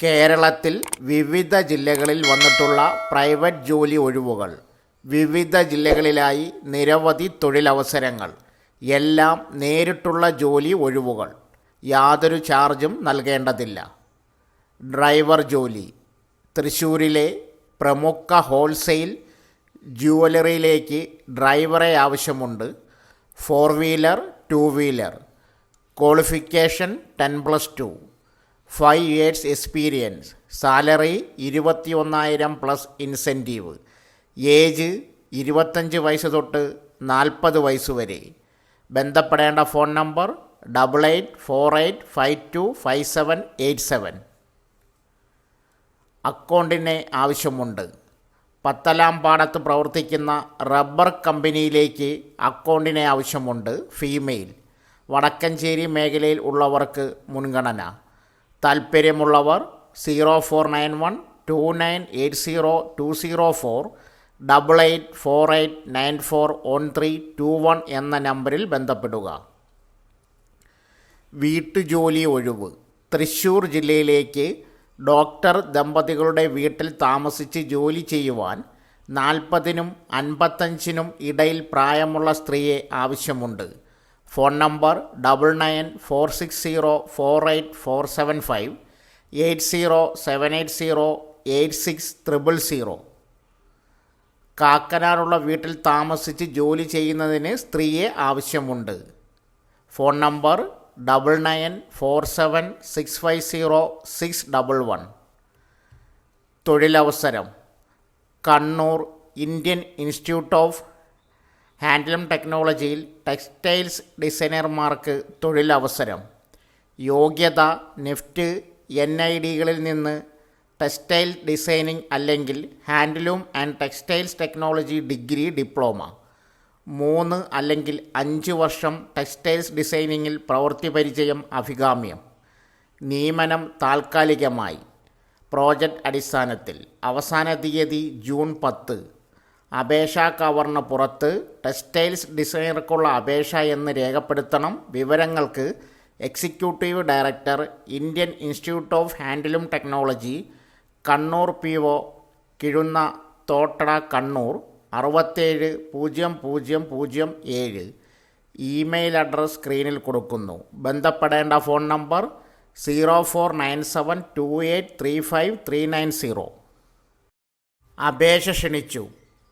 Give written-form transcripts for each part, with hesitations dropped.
കേരളത്തിൽ വിവിധ ജില്ലകളിൽ വന്നിട്ടുള്ള പ്രൈവറ്റ് ജോലി ഒഴിവുകൾ. വിവിധ ജില്ലകളിലായി നിരവധി തൊഴിലവസരങ്ങൾ. എല്ലാം നേരിട്ടുള്ള ജോലി ഒഴിവുകൾ. യാതൊരു ചാർജും നൽകേണ്ടതില്ല. ഡ്രൈവർ ജോലി. തൃശ്ശൂരിലെ പ്രമുഖ ഹോൾസെയിൽ ജ്വല്ലറിയിലേക്ക് ഡ്രൈവറെ ആവശ്യമുണ്ട്. 4 wheeler, 2 wheeler. Qualification 10+2. 5 years experience. Salary 21,000 plus incentive. Age 25 വയസ്സ് തൊട്ട് 40 വയസ്സ് വരെ. ബന്ധപ്പെടേണ്ട ഫോൺ നമ്പർ 8848525787. അക്കൗണ്ടിനെ ആവശ്യമുണ്ട്. പത്തലാംപാടത്ത് പ്രവർത്തിക്കുന്ന റബ്ബർ കമ്പനിയിലേക്ക് അക്കൗണ്ടിനെ ആവശ്യമുണ്ട്. ഫീമെയിൽ. വടക്കഞ്ചേരി മേഖലയിൽ ഉള്ളവർക്ക് മുൻഗണന. താൽപ്പര്യമുള്ളവർ 04912980 8848941321 എന്ന നമ്പറിൽ ബന്ധപ്പെടുക. വീട്ടുജോലി ഒഴിവ്. തൃശ്ശൂർ ജില്ലയിലേക്ക് ഡോക്ടർ ദമ്പതികളുടെ വീട്ടിൽ താമസിച്ച് ജോലി ചെയ്യുവാൻ 40നും 55നും ഇടയിൽ പ്രായമുള്ള സ്ത്രീയെ ആവശ്യമുണ്ട്. Phone number 9946048475 8078086000. കാക്കനാടുള്ള വീട്ടിൽ താമസിച്ച് ജോലി ചെയ്യുന്നതിന് സ്ത്രീയെ ആവശ്യമുണ്ട്. Phone number 9947650611. തൊഴിലവസരം. Kannur Indian institute of handloom ടെക്നോളജിയിൽ ടെക്സ്റ്റൈൽസ് ഡിസൈനർമാർക്ക് തൊഴിലവസരം. യോഗ്യത NIFT NIDകളിൽ നിന്ന് ടെക്സ്റ്റൈൽ ഡിസൈനിങ് അല്ലെങ്കിൽ handloom and textiles technology degree, diploma. 3 അല്ലെങ്കിൽ 5 വർഷം ടെക്സ്റ്റൈൽസ് ഡിസൈനിങ്ങിൽ പ്രവൃത്തി പരിചയം അഭികാമ്യം. നിയമനം താൽക്കാലികമായി. പ്രോജക്റ്റ് അടിസ്ഥാനത്തിൽ. അവസാന തീയതി ജൂൺ 10. അപേക്ഷാ കവറിന് പുറത്ത് ടെക്സ്റ്റൈൽസ് ഡിസൈനർക്കുള്ള അപേക്ഷ എന്ന് രേഖപ്പെടുത്തണം. വിവരങ്ങൾക്ക് executive director, Indian institute of handloom technology, Kannur PO, Kizhunna Thottada, Kannur 670007. Email address സ്ക്രീനിൽ കൊടുക്കുന്നു. ബന്ധപ്പെടേണ്ട ഫോൺ നമ്പർ 049728353990. അപേക്ഷ ക്ഷണിച്ചു.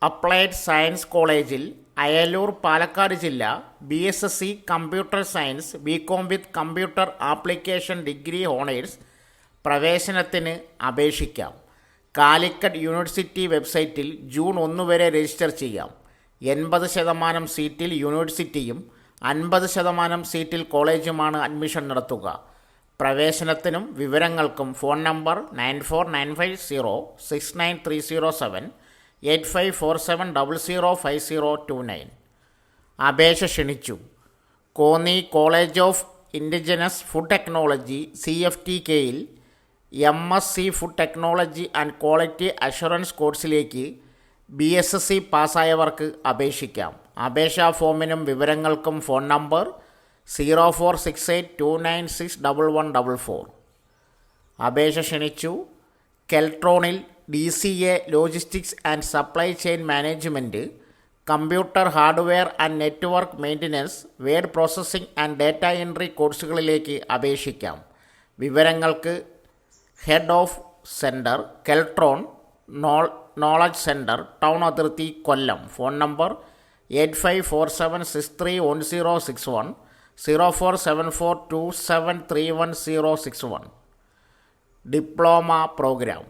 അപ്ലൈഡ് സയൻസ് കോളേജിൽ, അയലൂർ, പാലക്കാട് ജില്ല. BSc computer science, BCom with computer application degree honours. പ്രവേശനത്തിന് അപേക്ഷിക്കാം. കാലിക്കറ്റ് യൂണിവേഴ്സിറ്റി വെബ്സൈറ്റിൽ ജൂൺ 1 വരെ രജിസ്റ്റർ ചെയ്യാം. 80% സീറ്റിൽ യൂണിവേഴ്സിറ്റിയും 50% സീറ്റിൽ കോളേജുമാണ് അഡ്മിഷൻ നടത്തുക. പ്രവേശനത്തിനും വിവരങ്ങൾക്കും ഫോൺ നമ്പർ 9495069307 8547005029. അപേക്ഷ ക്ഷണിച്ചു. Konni college of indigenous food technology CFTKയിൽ MSc food technology and quality assurance കോഴ്സിലേക്ക് BSc പാസ്സായവർക്ക് അപേക്ഷിക്കാം. അപേക്ഷാ ഫോമിനും വിവരങ്ങൾക്കും ഫോൺ നമ്പർ 0468296144. അപേക്ഷ ക്ഷണിച്ചു. കെൽട്രോണിൽ DCA logistics and supply chain management, computer hardware and network maintenance, word processing and data entry കോഴ്സുകളിലേക്ക് അപേക്ഷിക്കാം. വിവരങ്ങൾക്ക് head of centre, Keltron knowledge centre, town അതിർത്തി, Kollam. Phone number 8547631061 047427316061. Diploma programme.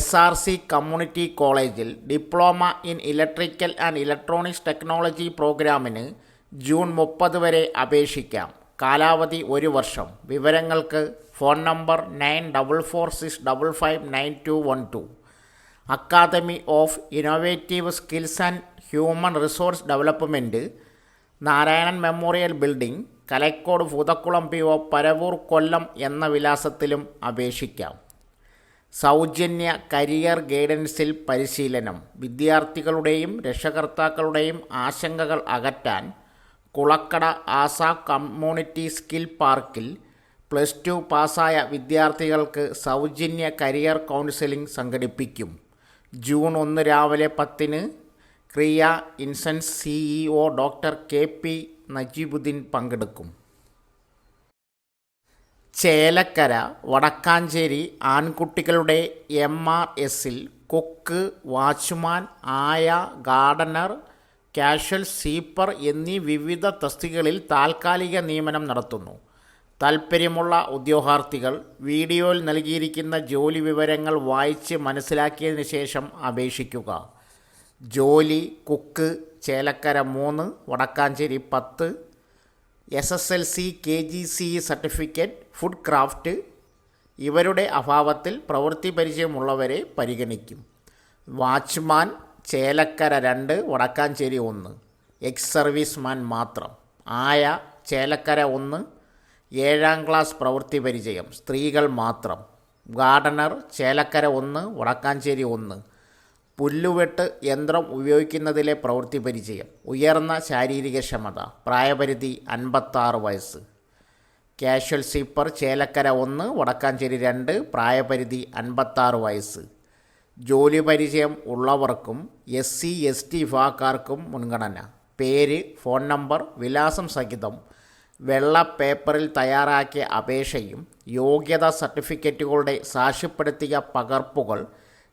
SRC community കോളേജിൽ diploma in electrical and electronics technology പ്രോഗ്രാമിന് June 30 വരെ അപേക്ഷിക്കാം. കാലാവധി 1 വർഷം. വിവരങ്ങൾക്ക് ഫോൺ നമ്പർ 9446559212. Academy of innovative skills and human resource development, Narayanan memorial building, Kalaikkode, Bhoothakulam PO, Paravur, Kollam എന്ന വിലാസത്തിലും അപേക്ഷിക്കാം. സൗജന്യ കരിയർ ഗൈഡൻസിൽ പരിശീലനം. വിദ്യാർത്ഥികളുടെയും രക്ഷകർത്താക്കളുടെയും ആശങ്കകൾ അകറ്റാൻ കുളക്കട ആസാ കമ്മ്യൂണിറ്റി സ്കിൽ പാർക്കിൽ +2 പാസ്സായ വിദ്യാർത്ഥികൾക്ക് സൗജന്യ കരിയർ കൗൺസിലിംഗ് സംഘടിപ്പിക്കും. ജൂൺ 1 രാവിലെ 10-ന് ക്രിയ ഇൻസൻസ് CEO ഡോക്ടർ KP നജീബുദ്ദീൻ പങ്കെടുക്കും. ചേലക്കര വടക്കാഞ്ചേരി ആൺകുട്ടികളുടെ MRSൽ കുക്ക്, വാച്ച്മാൻ, ആയ, ഗാർഡനർ, കാഷ്വൽ സ്വീപ്പർ എന്നീ വിവിധ തസ്തികകളിൽ താൽക്കാലിക നിയമനം നടത്തുന്നു. താൽപ്പര്യമുള്ള ഉദ്യോഗാർത്ഥികൾ വീഡിയോയിൽ നൽകിയിരിക്കുന്ന ജോലി വിവരങ്ങൾ വായിച്ച് മനസ്സിലാക്കിയതിന് ശേഷം അപേക്ഷിക്കുക. ജോലി: cook, Chelakkara 3, Vadakkanchery 10. SSLC KGCE certificate, food craft. ഇവരുടെ അഭാവത്തിൽ പ്രവൃത്തി പരിചയമുള്ളവരെ പരിഗണിക്കും. Watchman: Chelakkara 2, Vadakkanchery 1. Ex serviceman മാത്രം. ആയ: ചേലക്കര 1, 7ാം ക്ലാസ് പ്രവൃത്തി പരിചയം, സ്ത്രീകൾ മാത്രം. ഗാർഡനർ: ചേലക്കര 1, വടക്കാഞ്ചേരി 1. പുല്ലുവെട്ട് യന്ത്രം ഉപയോഗിക്കുന്നതിലെ പ്രവൃത്തി പരിചയം, ഉയർന്ന ശാരീരികക്ഷമത, പ്രായപരിധി 56 വയസ്സ്. കാഷ്വൽ സ്വീപ്പർ: ചേലക്കര 1, വടക്കാഞ്ചേരി 2, പ്രായപരിധി 56 വയസ്സ്. ജോലി പരിചയം ഉള്ളവർക്കും SC ST വിഭാഗക്കാർക്കും മുൻഗണന. പേര്, ഫോൺ നമ്പർ, വിലാസം സഹിതം വെള്ള പേപ്പറിൽ തയ്യാറാക്കിയ അപേക്ഷയും യോഗ്യതാ സർട്ടിഫിക്കറ്റുകളുടെ സാക്ഷ്യപ്പെടുത്തിയ പകർപ്പുകൾ,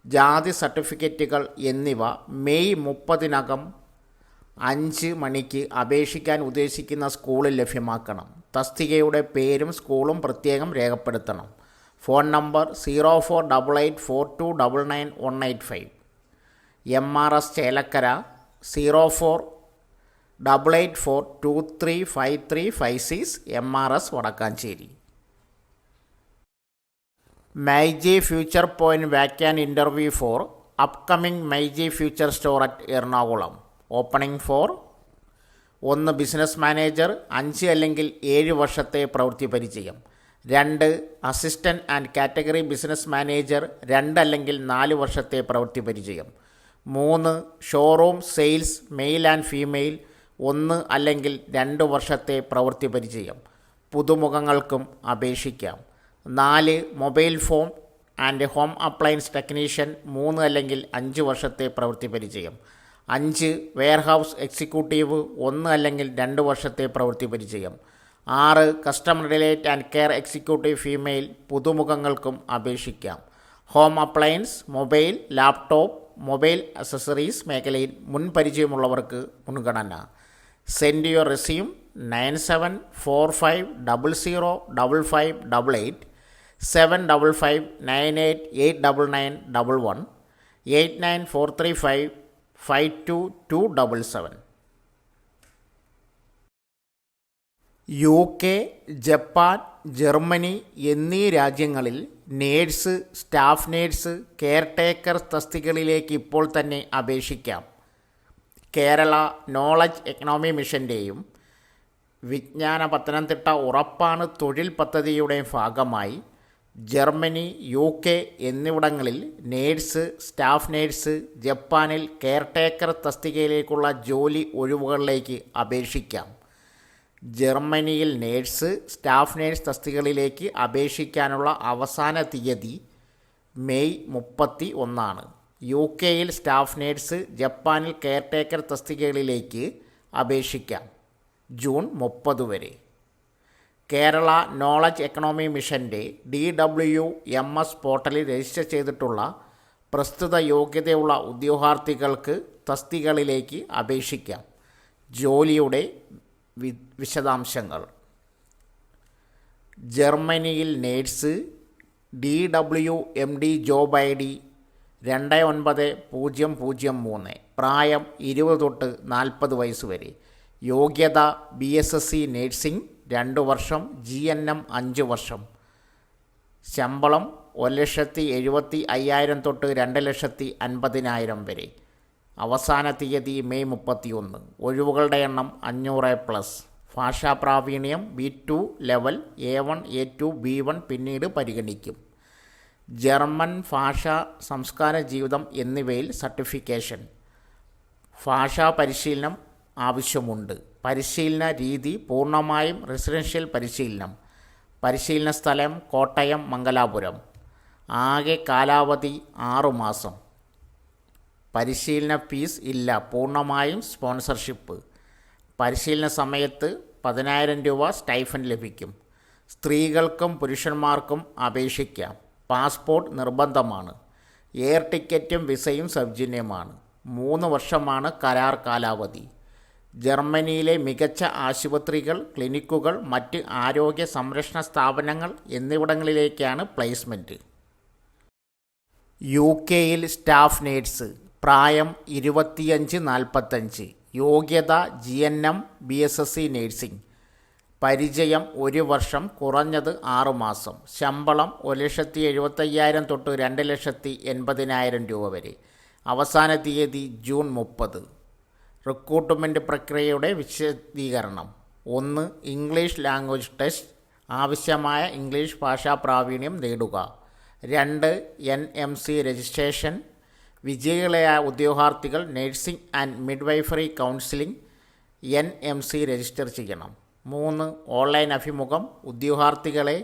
ജാതി സർട്ടിഫിക്കറ്റുകൾ എന്നിവ മെയ് 30-നകം 5 മണിക്ക് അപേക്ഷിക്കാൻ ഉദ്ദേശിക്കുന്ന സ്കൂളിൽ ലഭ്യമാക്കണം. തസ്തികയുടെ പേരും സ്കൂളും പ്രത്യേകം രേഖപ്പെടുത്തണം. Phone number 0488429985. MRS Chelakkara 048842353556, MRS Vadakkanchery. MyG future point walk in interview for upcoming myG future store at Ernakulam. Opening for: 1 business manager, 5 അല്ലെങ്കിൽ 7 വർഷത്തെ പ്രവൃത്തി പരിചയം. 2 assistant and category business manager, 2 അല്ലെങ്കിൽ 4 വർഷത്തെ പ്രവൃത്തി പരിചയം. 3 showroom sales, male and female, 1 അല്ലെങ്കിൽ 2 വർഷത്തെ പ്രവൃത്തി പരിചയം. പുതുമുഖങ്ങൾക്കും അപേക്ഷിക്കാം. 4 mobile phone and home appliance technician, 3 അല്ലെങ്കിൽ 5 വർഷത്തെ പ്രവൃത്തി പരിചയം. 5 വെയർഹൗസ് എക്സിക്യൂട്ടീവ്, 1 അല്ലെങ്കിൽ 2 വർഷത്തെ പ്രവൃത്തി പരിചയം. 6 customer relate and care executive female, പുതുമുഖങ്ങൾക്കും അപേക്ഷിക്കാം. Home appliance, mobile, laptop, mobile accessories മേഖലയിൽ മുൻപരിചയമുള്ളവർക്ക് മുൻഗണന. Send your resume 9745005588, 7559889911, 8943552277. UK, Japan, Germany എന്നീ രാജ്യങ്ങളിൽ നേഴ്സ്, സ്റ്റാഫ് നേഴ്സ്, കെയർടേക്കർ തസ്തികകളിലേക്ക് ഇപ്പോൾ തന്നെ അപേക്ഷിക്കാം. കേരള നോളജ് എക്കണോമി മിഷൻ്റെയും വിജ്ഞാന പത്തനംതിട്ട ഉറപ്പാണ് തൊഴിൽ പദ്ധതിയുടെയും ഭാഗമായി ജർമ്മനി, UK എന്നിവിടങ്ങളിൽ നേഴ്സ്, സ്റ്റാഫ് നേഴ്സ്, ജപ്പാനിൽ കെയർടേക്കർ തസ്തികയിലേക്കുള്ള ജോലി ഒഴിവുകളിലേക്ക് അപേക്ഷിക്കാം. ജർമ്മനിയിൽ നേഴ്സ്, സ്റ്റാഫ് നേഴ്സ് തസ്തികകളിലേക്ക് അപേക്ഷിക്കാനുള്ള അവസാന തീയതി മെയ് 31. UK-യിൽ സ്റ്റാഫ് നേഴ്സ്, ജപ്പാനിൽ കെയർടേക്കർ തസ്തികകളിലേക്ക് അപേക്ഷിക്കാം ജൂൺ 30 വരെ. കേരള നോളജ് എക്കണോമി മിഷൻ്റെ DWMS പോർട്ടലിൽ രജിസ്റ്റർ ചെയ്തിട്ടുള്ള പ്രസ്തുത യോഗ്യതയുള്ള ഉദ്യോഗാർത്ഥികൾക്ക് തസ്തികകളിലേക്ക് അപേക്ഷിക്കാം. ജോലിയുടെ വിശദാംശങ്ങൾ: ജർമ്മനിയിൽ നേഴ്സ്, DWMD ജോബ് ID 290003, പ്രായം 20 തൊട്ട് 40 വയസ്സ് വരെ. യോഗ്യത BSSC നേഴ്സിംഗ് 2 വർഷം, GNM 5 വർഷം. ശമ്പളം 1,75,000 തൊട്ട് 2,50,000 വരെ. അവസാന തീയതി മെയ് 31. ഒഴിവുകളുടെ എണ്ണം 500+. ഭാഷാ പ്രാവീണ്യം B2 level, A1 A2 B1 പിന്നീട് പരിഗണിക്കും. ജർമ്മൻ ഭാഷ, സംസ്കാര ജീവിതം എന്നിവയിൽ സർട്ടിഫിക്കേഷൻ. ഭാഷാ പരിശീലനം ആവശ്യമുണ്ട്. പരിശീലന രീതി പൂർണ്ണമായും റെസിഡൻഷ്യൽ പരിശീലനം. പരിശീലന സ്ഥലം കോട്ടയം മംഗലാപുരം. ആകെ കാലാവധി 6 മാസം. പരിശീലന ഫീസ് ഇല്ല, പൂർണ്ണമായും സ്പോൺസർഷിപ്പ്. പരിശീലന സമയത്ത് 10,000 രൂപ സ്റ്റൈഫൻഡ് ലഭിക്കും. സ്ത്രീകൾക്കും പുരുഷന്മാർക്കും അപേക്ഷിക്കാം. പാസ്പോർട്ട് നിർബന്ധമാണ്. എയർ ടിക്കറ്റും വിസയും സൗജന്യമാണ്. 3 വർഷമാണ് കരാർ കാലാവധി. ജർമ്മനിയിലെ മികച്ച ആശുപത്രികൾ, ക്ലിനിക്കുകൾ, മറ്റ് ആരോഗ്യ സംരക്ഷണ സ്ഥാപനങ്ങൾ എന്നിവിടങ്ങളിലേക്കാണ് പ്ലേസ്മെൻറ്റ്. UK-യിൽ സ്റ്റാഫ് നേഴ്സ്. പ്രായം 25-45. യോഗ്യത GNM BSc നേഴ്സിംഗ്. പരിചയം 1 വർഷം, കുറഞ്ഞത് 6 മാസം. ശമ്പളം 1,75,000 തൊട്ട് 2,80,000 രൂപ വരെ. അവസാന തീയതി ജൂൺ 30. റിക്രൂട്ട്മെൻറ്റ് പ്രക്രിയയുടെ വിശദീകരണം. 1. English language test. ആവശ്യമായ ഇംഗ്ലീഷ് ഭാഷാ പ്രാവീണ്യം നേടുക. 2. NMC registration. വിജയികളായ ഉദ്യോഗാർത്ഥികൾ nursing and midwifery counselling NMC register ചെയ്യണം. 3. ഓൺലൈൻ അഭിമുഖം. ഉദ്യോഗാർത്ഥികളെ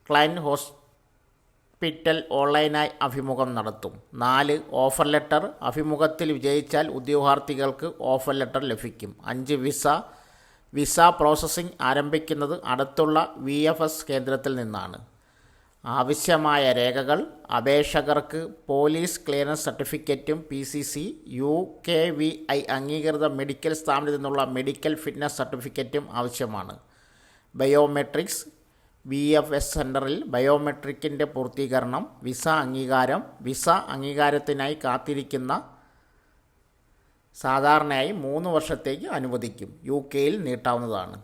ക്ലയൻറ്റ് ഹോസ്പിറ്റൽ ഓൺലൈനായി അഭിമുഖം നടത്തും. 4. Offer letter. അഭിമുഖത്തിൽ വിജയിച്ചാൽ ഉദ്യോഗാർത്ഥികൾക്ക് ഓഫർ ലെറ്റർ ലഭിക്കും. 5. വിസ പ്രോസസ്സിംഗ് ആരംഭിക്കുന്നത് അടുത്തുള്ള VFS കേന്ദ്രത്തിൽ നിന്നാണ്. ആവശ്യമായ രേഖകൾ. അപേക്ഷകർക്ക് പോലീസ് ക്ലിയറൻസ് സർട്ടിഫിക്കറ്റും PCC UKVI അംഗീകൃത മെഡിക്കൽ സ്ഥാപനത്തിൽ നിന്നുള്ള മെഡിക്കൽ ഫിറ്റ്നസ് സർട്ടിഫിക്കറ്റും ആവശ്യമാണ്. ബയോമെട്രിക്സ്. VFS സെൻറ്ററിൽ ബയോമെട്രിക്കിൻ്റെ പൂർത്തീകരണം. വിസ അംഗീകാരം. വിസ അംഗീകാരത്തിനായി കാത്തിരിക്കുന്ന സാധാരണയായി 3 വർഷത്തേക്ക് അനുവദിക്കും. UK-യിൽ നീട്ടാവുന്നതാണ്.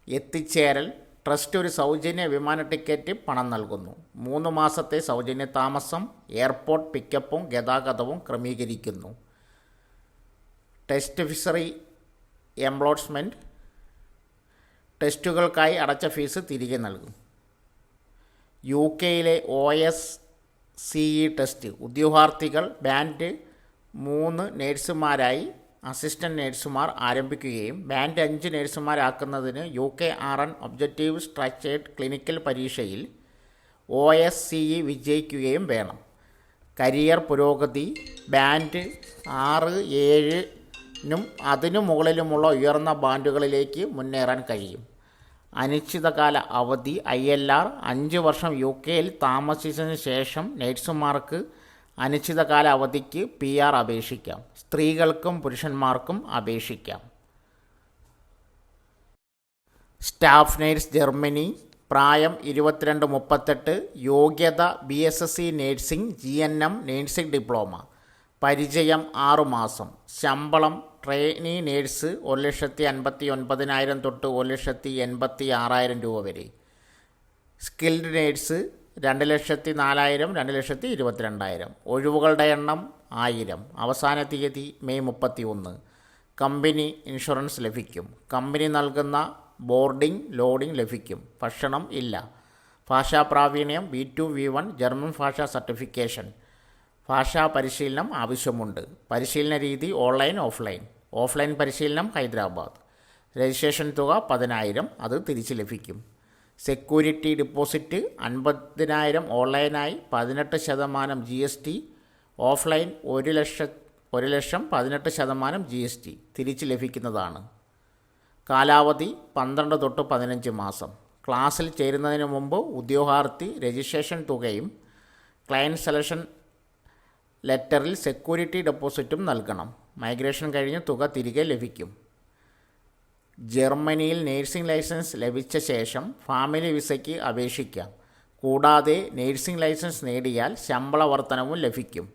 എത്തിച്ചേരൽ. ട്രസ്റ്റ് ഒരു സൗജന്യ വിമാന ടിക്കറ്റ് പണം നൽകുന്നു. 3 മാസത്തെ സൗജന്യ താമസം, എയർപോർട്ട് പിക്കപ്പും ഗതാഗതവും ക്രമീകരിക്കുന്നു. Test ഫീസറി employment. ടെസ്റ്റുകൾക്കായി അടച്ച ഫീസ് തിരികെ നൽകും. UK-യിലെ OSCE ടെസ്റ്റ്. ഉദ്യോഗാർത്ഥികൾ ബാൻഡ് 3 നേഴ്സുമാരായി അസിസ്റ്റൻറ്റ് നേഴ്സുമാർ ആരംഭിക്കുകയും band 5 നേഴ്സുമാരാക്കുന്നതിന് UKRN objective structured clinical പരീക്ഷയിൽ OSCE വിജയിക്കുകയും വേണം. കരിയർ പുരോഗതി. ബാൻഡ് 6, 7-നും അതിനു മുകളിലുമുള്ള ഉയർന്ന ബാൻഡുകളിലേക്ക് മുന്നേറാൻ കഴിയും. അനിശ്ചിതകാല അവധി. ILR. 5 വർഷം UK-യിൽ താമസിച്ചതിന് ശേഷം നേഴ്സുമാർക്ക് അനിശ്ചിതകാല അവധിക്ക് PR അപേക്ഷിക്കാം. സ്ത്രീകൾക്കും പുരുഷന്മാർക്കും അപേക്ഷിക്കാം. Staff nurse Germany. പ്രായം 22-38. യോഗ്യത BSc nursing GNM nursing diploma. പരിചയം 6 മാസം. ശമ്പളം ട്രെയിനി നേഴ്സ് 1,59,000 തൊട്ട് 1,86,000 രൂപ വരെ. Skilled nurse 2,04,000 2,22,000. ഒഴിവുകളുടെ എണ്ണം 1000. അവസാന തീയതി മെയ് 31. കമ്പനി ഇൻഷുറൻസ് ലഭിക്കും. കമ്പനി നൽകുന്ന ബോർഡിംഗ് ലോഡിംഗ് ലഭിക്കും. ഭക്ഷണം ഇല്ല. ഭാഷാ പ്രാവീണ്യം B2 B1 ജർമ്മൻ ഭാഷാ സർട്ടിഫിക്കേഷൻ. ഭാഷാ പരിശീലനം ആവശ്യമുണ്ട്. പരിശീലന രീതി ഓൺലൈൻ ഓഫ്ലൈൻ. ഓഫ്ലൈൻ പരിശീലനം ഹൈദരാബാദ്. രജിസ്ട്രേഷൻ തുക 10,000. അത് തിരിച്ച് ലഭിക്കും. സെക്യൂരിറ്റി ഡിപ്പോസിറ്റ് 50,000 ഓൺലൈനായി, 18% GST. ഓഫ്ലൈൻ 1,00,000 18% GST തിരിച്ച് ലഭിക്കുന്നതാണ്. കാലാവധി 12 തൊട്ട് 15 മാസം. ക്ലാസ്സിൽ ചേരുന്നതിന് മുമ്പ് ഉദ്യോഗാർത്ഥി രജിസ്ട്രേഷൻ തുകയും ക്ലയൻറ്റ് സെലക്ഷൻ ലെറ്ററിൽ സെക്യൂരിറ്റി ഡെപ്പോസിറ്റും നൽകണം. മൈഗ്രേഷൻ കഴിഞ്ഞ് തുക തിരികെ ലഭിക്കും. ജർമ്മനിയിൽ നേഴ്സിംഗ് ലൈസൻസ് ലഭിച്ച ശേഷം ഫാമിലി വിസയ്ക്ക് അപേക്ഷിക്കാം. കൂടാതെ നേഴ്സിംഗ് ലൈസൻസ് നേടിയാൽ ശമ്പള വർധനവും ലഭിക്കും.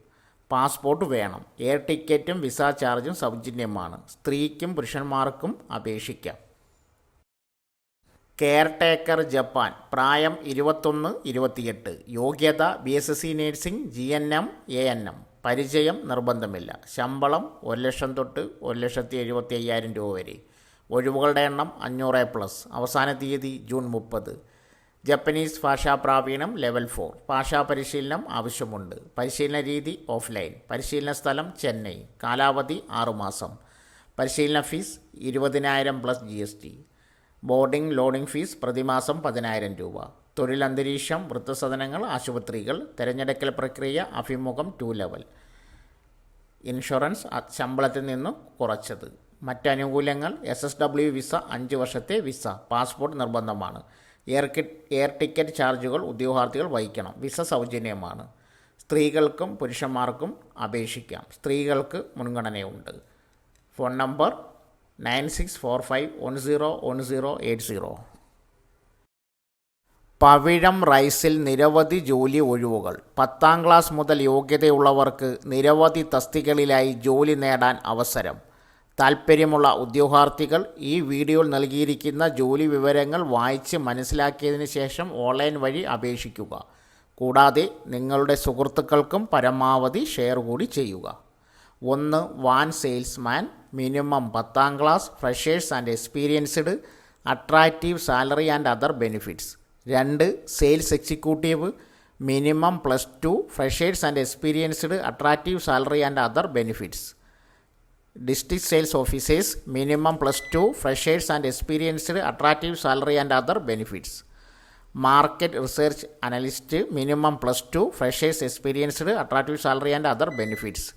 പാസ്പോർട്ട് വേണം. എയർ ടിക്കറ്റും വിസ ചാർജും സൗജന്യമാണ്. സ്ത്രീക്കും പുരുഷന്മാർക്കും അപേക്ഷിക്കാം. Caretaker Japan. പ്രായം 21-28. യോഗ്യത BSc നേഴ്സിംഗ് GNM ANM. പരിചയം നിർബന്ധമില്ല. ശമ്പളം 1,00,000 തൊട്ട് 1,75,000 രൂപ വരെ. ഒഴിവുകളുടെ എണ്ണം 500+. അവസാന തീയതി ജൂൺ 30. ജപ്പനീസ് ഭാഷാ പ്രാവീണ്യം ലെവൽ 4. ഭാഷാ പരിശീലനം ആവശ്യമുണ്ട്. പരിശീലന രീതി ഓഫ്ലൈൻ. പരിശീലന സ്ഥലം ചെന്നൈ. കാലാവധി 6 മാസം. പരിശീലന fees 20,000 + GST. Boarding loading fees പ്രതിമാസം 10,000 രൂപ. തൊഴിലന്തരീക്ഷം, വൃദ്ധസദനങ്ങൾ, ആശുപത്രികൾ, തിരഞ്ഞെടുക്കൽ പ്രക്രിയ, അഭിമുഖം 2 ലെവൽ. ഇൻഷുറൻസ് ശമ്പളത്തിൽ നിന്നും കുറച്ചത്. മറ്റാനുകൂല്യങ്ങൾ: SSW വിസ 5 വർഷത്തെ വിസ, പാസ്പോർട്ട് നിർബന്ധമാണ്. എയർ ടിക്കറ്റ് ചാർജുകൾ ഉദ്യോഗാർത്ഥികൾ വഹിക്കണം. വിസ സൗജന്യമാണ്. സ്ത്രീകൾക്കും പുരുഷന്മാർക്കും അപേക്ഷിക്കാം. സ്ത്രീകൾക്ക് മുൻഗണനയുണ്ട്. Phone number 9645101080. പവിഴം റൈസിൽ നിരവധി ജോലി ഒഴിവുകൾ. 10ാം ക്ലാസ് മുതൽ യോഗ്യതയുള്ളവർക്ക് നിരവധി തസ്തികകളിലായി ജോലി നേടാൻ അവസരം. താൽപ്പര്യമുള്ള ഉദ്യോഗാർത്ഥികൾ ഈ വീഡിയോയിൽ നൽകിയിരിക്കുന്ന ജോലി വിവരങ്ങൾ വായിച്ച് മനസ്സിലാക്കിയതിന് ശേഷം ഓൺലൈൻ വഴി അപേക്ഷിക്കുക. കൂടാതെ നിങ്ങളുടെ സുഹൃത്തുക്കൾക്കും പരമാവധി ഷെയർ കൂടി ചെയ്യുക. 1. Van salesman, minimum 10ാം class, freshers and experienced, attractive salary and other benefits. 2. Sales executive, minimum +2, freshers and experienced, attractive salary and other benefits. District sales officers, minimum +2, freshers and experienced, attractive salary and other benefits. Market research analyst, minimum +2, freshers experienced, attractive salary and other benefits.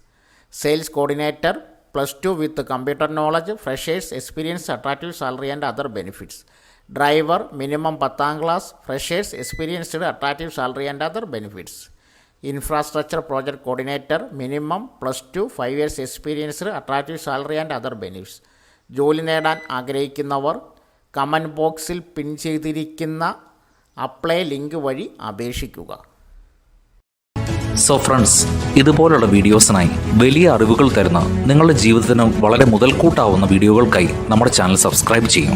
Sales coordinator, +2 with computer knowledge, freshers experience, attractive salary and other benefits. Driver, minimum 10ാം class, freshers experienced, attractive salary and other benefits. Infrastructure project coordinator, minimum +2, 5 years experienced, attractive salary and other benefits. ജോലി നേടാൻ ആഗ്രഹിക്കുന്നവർ comment ബോക്സിൽ പിൻ ചെയ്തിരിക്കുന്ന apply link വഴി അപേക്ഷിക്കുക. So friends, ഇതുപോലുള്ള വീഡിയോസിനായി വലിയ അറിവുകൾ തരുന്ന നിങ്ങളുടെ ജീവിതത്തിന് വളരെ മുതൽക്കൂട്ടാവുന്ന വീഡിയോകൾക്കായി നമ്മുടെ ചാനൽ സബ്സ്ക്രൈബ് ചെയ്യും.